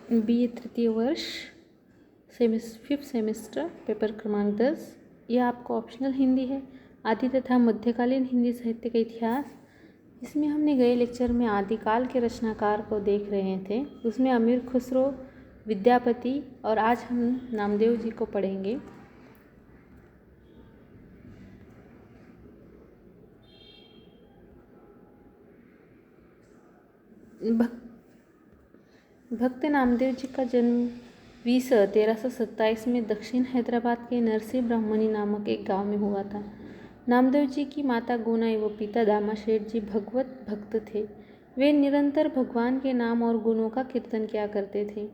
BA तृतीय वर्ष fifth semester paper क्रमांक 10। यह आपको ऑप्शनल हिंदी है। आदि तथा मध्यकालीन हिंदी साहित्य का इतिहास। इसमें हमने गए लेक्चर में आदिकाल के रचनाकार को देख रहे थे, उसमें अमीर खुसरो, विद्यापति, और आज हम नामदेव जी को पढ़ेंगे। भक्त नामदेव जी का जन्म 1327 में दक्षिण हैदराबाद के नरसी ब्राह्मणी नामक एक गांव में हुआ था। नामदेव जी की माता गोना एवं पिता दामा शेठ जी भगवत भक्त थे। वे निरंतर भगवान के नाम और गुणों का कीर्तन किया करते थे।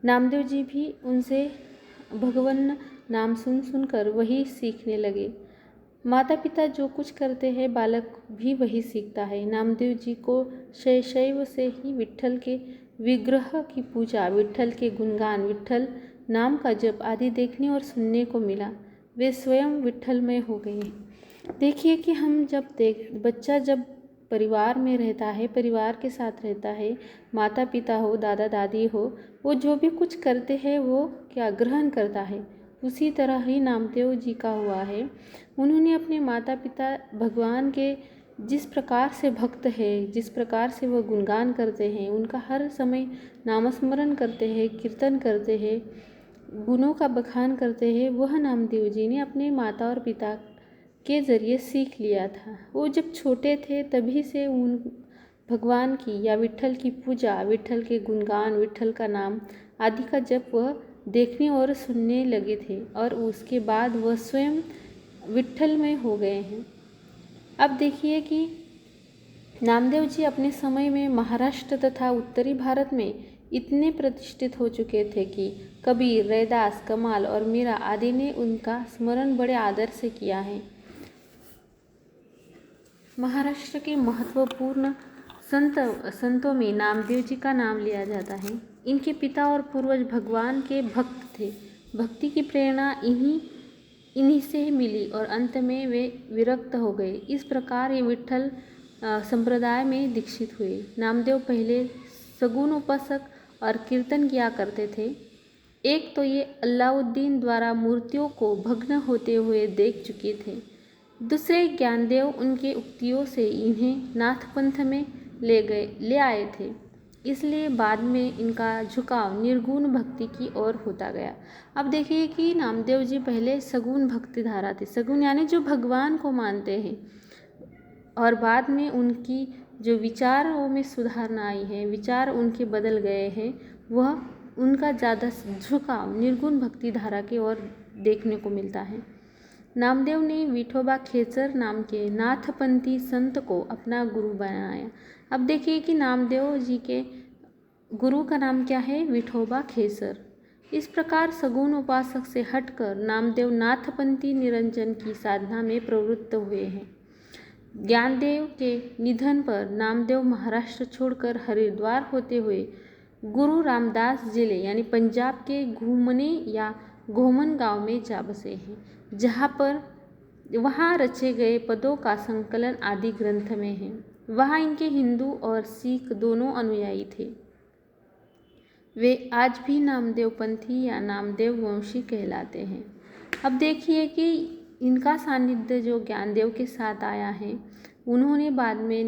नामदेव जी भी उनसे भगवान नाम सुन सुनकर वही सीखने लगे। माता पिता जो कुछ करते हैं बालक भी वही सीखता है। नामदेव जी को शैशव से ही विट्ठल के विग्रह की पूजा, विट्ठल के गुणगान, विट्ठल नाम का जप आदि देखने और सुनने को मिला। वे स्वयं विट्ठलमय हो गए। देखिए कि हम बच्चा जब परिवार में रहता है, परिवार के साथ रहता है, माता पिता हो, दादा दादी हो, वो जो भी कुछ करते हैं वो क्या ग्रहण करता है। उसी तरह ही नामदेव जी का हुआ है। उन्होंने अपने माता पिता भगवान के जिस प्रकार से भक्त है, जिस प्रकार से वह गुणगान करते हैं, उनका हर समय नामस्मरण करते हैं, कीर्तन करते हैं, गुणों का बखान करते हैं, वह नामदेव जी ने अपने माता और पिता के ज़रिए सीख लिया था। वो जब छोटे थे तभी से उन भगवान की या विट्ठल की पूजा, विट्ठल के गुणगान, विट्ठल का नाम आदि का जप वह देखने और सुनने लगे थे और उसके बाद वह स्वयं विट्ठलमय हो गए हैं। अब देखिए कि नामदेव जी अपने समय में महाराष्ट्र तथा उत्तरी भारत में इतने प्रतिष्ठित हो चुके थे कि कबीर, रैदास, कमाल और मीरा आदि ने उनका स्मरण बड़े आदर से किया है। महाराष्ट्र के महत्वपूर्ण संतों में नामदेव जी का नाम लिया जाता है। इनके पिता और पूर्वज भगवान के भक्त थे। भक्ति की प्रेरणा इन्हीं से मिली और अंत में वे विरक्त हो गए। इस प्रकार ये विट्ठल संप्रदाय में दीक्षित हुए। नामदेव पहले सगुन उपासक और कीर्तन किया करते थे। एक तो ये अलाउद्दीन द्वारा मूर्तियों को भग्न होते हुए देख चुके थे। दूसरे ज्ञानदेव उनके उक्तियों से इन्हें नाथपंथ में ले आए थे। इसलिए बाद में इनका झुकाव निर्गुण भक्ति की ओर होता गया। अब देखिए कि नामदेव जी पहले सगुण भक्ति धारा थे। सगुण यानी जो भगवान को मानते हैं, और बाद में उनकी जो विचारों में सुधारना आई है, विचार उनके बदल गए हैं, वह उनका ज़्यादा झुकाव निर्गुण भक्ति धारा की ओर देखने को मिलता है। नामदेव ने विठोबा खेचर नाम के नाथपंथी संत को अपना गुरु बनाया। अब देखिए कि नामदेव जी के गुरु का नाम क्या है? विठोबा खेचर। इस प्रकार सगुण उपासक से हटकर नामदेव नाथपंथी निरंजन की साधना में प्रवृत्त हुए हैं। ज्ञानदेव के निधन पर नामदेव महाराष्ट्र छोड़कर हरिद्वार होते हुए गुरु रामदास जिले यानी पंजाब के घूमने या घोमन गांव में जा बसे हैं, वहाँ रचे गए पदों का संकलन आदि ग्रंथ में है। वहाँ इनके हिंदू और सिख दोनों अनुयायी थे। वे आज भी नामदेव पंथी या नामदेव वंशी कहलाते हैं। अब देखिए कि इनका सानिध्य जो ज्ञानदेव के साथ आया है, उन्होंने बाद में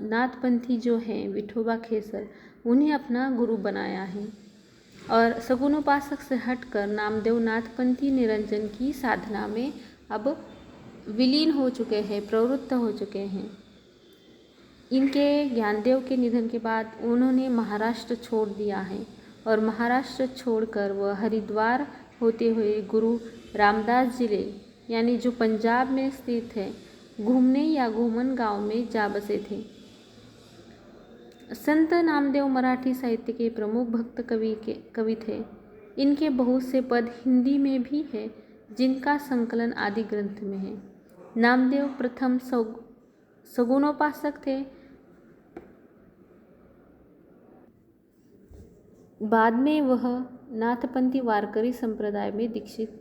नाथपंथी जो हैं विठोबा खेसर, उन्हें अपना गुरु बनाया है और सगुणोपासक से हटकर नामदेव नाथपंथी निरंजन की साधना में अब विलीन हो चुके हैं, प्रवृत्त हो चुके हैं। इनके ज्ञानदेव के निधन के बाद उन्होंने महाराष्ट्र छोड़ दिया है और महाराष्ट्र छोड़कर वह हरिद्वार होते हुए गुरु रामदास जिले यानी जो पंजाब में स्थित है घूमने या घूमन गांव में जा बसे थे। संत नामदेव मराठी साहित्य के प्रमुख भक्त कवि थे। इनके बहुत से पद हिंदी में भी है जिनका संकलन आदि ग्रंथ में है। नामदेव प्रथम सगुणोपासक थे, बाद में वह नाथपंथी वारकरी संप्रदाय में दीक्षित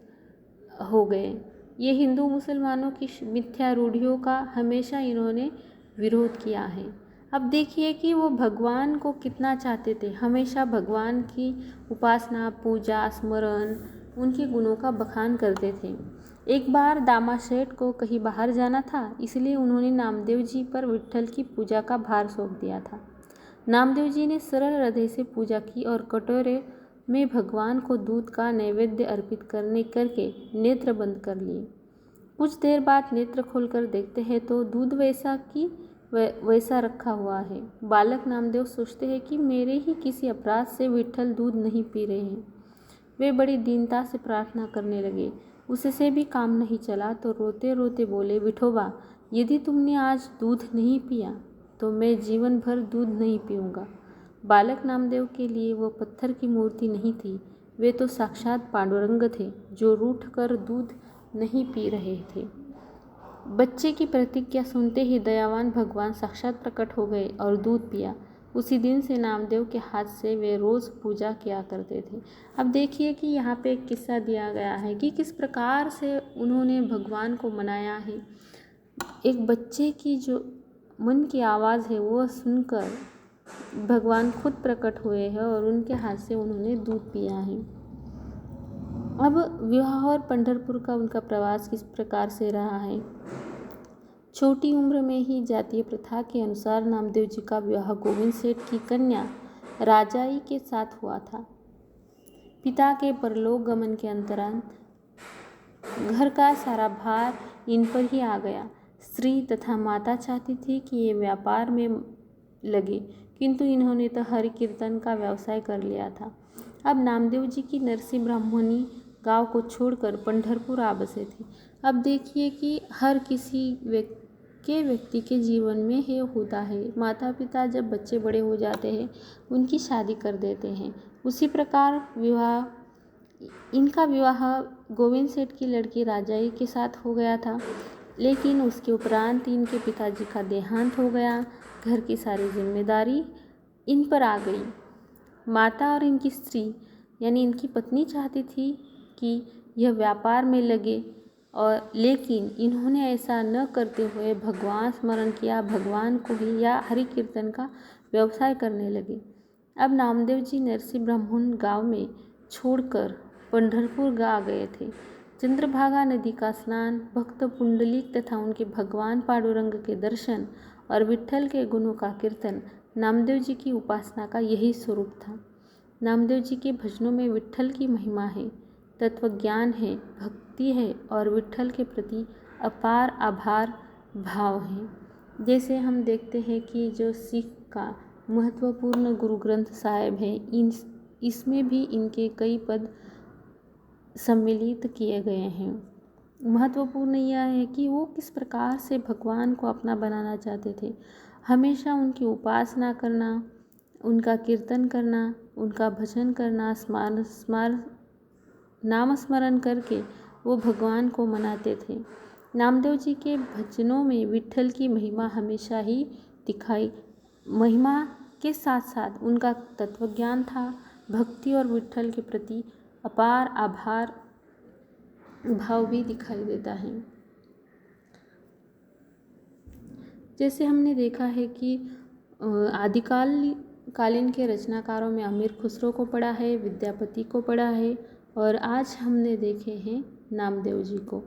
हो गए। ये हिंदू मुसलमानों की मिथ्या रूढ़ियों का हमेशा इन्होंने विरोध किया है। अब देखिए कि वो भगवान को कितना चाहते थे। हमेशा भगवान की उपासना, पूजा, स्मरण, उनके गुणों का बखान करते थे। एक बार दामा सेठ को कहीं बाहर जाना था, इसलिए उन्होंने नामदेव जी पर विट्ठल की पूजा का भार सौंप दिया था। नामदेव जी ने सरल हृदय से पूजा की और कटोरे में भगवान को दूध का नैवेद्य अर्पित करके नेत्र बंद कर लिए। कुछ देर बाद नेत्र खोलकर देखते हैं तो दूध वैसा रखा हुआ है। बालक नामदेव सोचते हैं कि मेरे ही किसी अपराध से विट्ठल दूध नहीं पी रहे हैं। वे बड़ी दीनता से प्रार्थना करने लगे। उससे भी काम नहीं चला तो रोते रोते बोले, विठोबा, यदि तुमने आज दूध नहीं पिया तो मैं जीवन भर दूध नहीं पीऊँगा। बालक नामदेव के लिए वो पत्थर की मूर्ति नहीं थी, वे तो साक्षात पांडुरंग थे जो रूठ कर दूध नहीं पी रहे थे। बच्चे की प्रतिज्ञा सुनते ही दयावान भगवान साक्षात प्रकट हो गए और दूध पिया। उसी दिन से नामदेव के हाथ से वे रोज़ पूजा किया करते थे। अब देखिए कि यहाँ पे एक किस्सा दिया गया है कि किस प्रकार से उन्होंने भगवान को मनाया है। एक बच्चे की जो मन की आवाज़ है वो सुनकर भगवान खुद प्रकट हुए हैं और उनके हाथ से उन्होंने दूध पिया है। अब विवाह और पंढरपुर का उनका प्रवास किस प्रकार से रहा है। छोटी उम्र में ही जातीय प्रथा के अनुसार नामदेव जी का विवाह गोविंद सेठ की कन्या राजाई के साथ हुआ था। पिता के परलोक गमन के अंतरांत घर का सारा भार इन पर ही आ गया। स्त्री तथा माता चाहती थी कि ये व्यापार में लगे, किंतु इन्होंने तो हरि कीर्तन का व्यवसाय कर लिया था। अब नामदेव जी की नरसी ब्राह्मणी गांव को छोड़कर पंढरपुर आ बसे थे। अब देखिए कि हर किसी व्यक्ति के जीवन में ये होता है, माता पिता जब बच्चे बड़े हो जाते हैं उनकी शादी कर देते हैं। उसी प्रकार इनका विवाह गोविंद सेठ की लड़की राजाई के साथ हो गया था, लेकिन उसके उपरांत इनके पिताजी का देहांत हो गया। घर की सारी जिम्मेदारी इन पर आ गई। माता और इनकी स्त्री यानी इनकी पत्नी चाहती थी कि यह व्यापार में लगे, और लेकिन इन्होंने ऐसा न करते हुए भगवान स्मरण किया, भगवान को ही या हरि कीर्तन का व्यवसाय करने लगे। अब नामदेव जी नरसी ब्राह्मण गांव में छोड़कर पंढरपुर आ गए थे। चंद्रभागा नदी का स्नान, भक्त पुंडलिक तथा उनके भगवान पांडुरंग के दर्शन और विट्ठल के गुणों का कीर्तन नामदेव जी की उपासना का यही स्वरूप था। नामदेव जी के भजनों में विट्ठल की महिमा है, तत्वज्ञान है, भक्ति है और विट्ठल के प्रति अपार आभार भाव है। जैसे हम देखते हैं कि जो सिख का महत्वपूर्ण गुरु ग्रंथ साहिब है, इसमें भी इनके कई पद सम्मिलित किए गए हैं। महत्वपूर्ण यह है कि वो किस प्रकार से भगवान को अपना बनाना चाहते थे। हमेशा उनकी उपासना करना, उनका कीर्तन करना, उनका भजन करना, नाम स्मरण करके वो भगवान को मनाते थे। नामदेव जी के भजनों में विट्ठल की महिमा हमेशा ही दिखाई। महिमा के साथ साथ उनका तत्वज्ञान था, भक्ति और विट्ठल के प्रति अपार आभार भाव भी दिखाई देता है। जैसे हमने देखा है कि आदिकालीन के रचनाकारों में अमीर खुसरो को पढ़ा है, विद्यापति को पढ़ा है और आज हमने देखे हैं नामदेव जी को।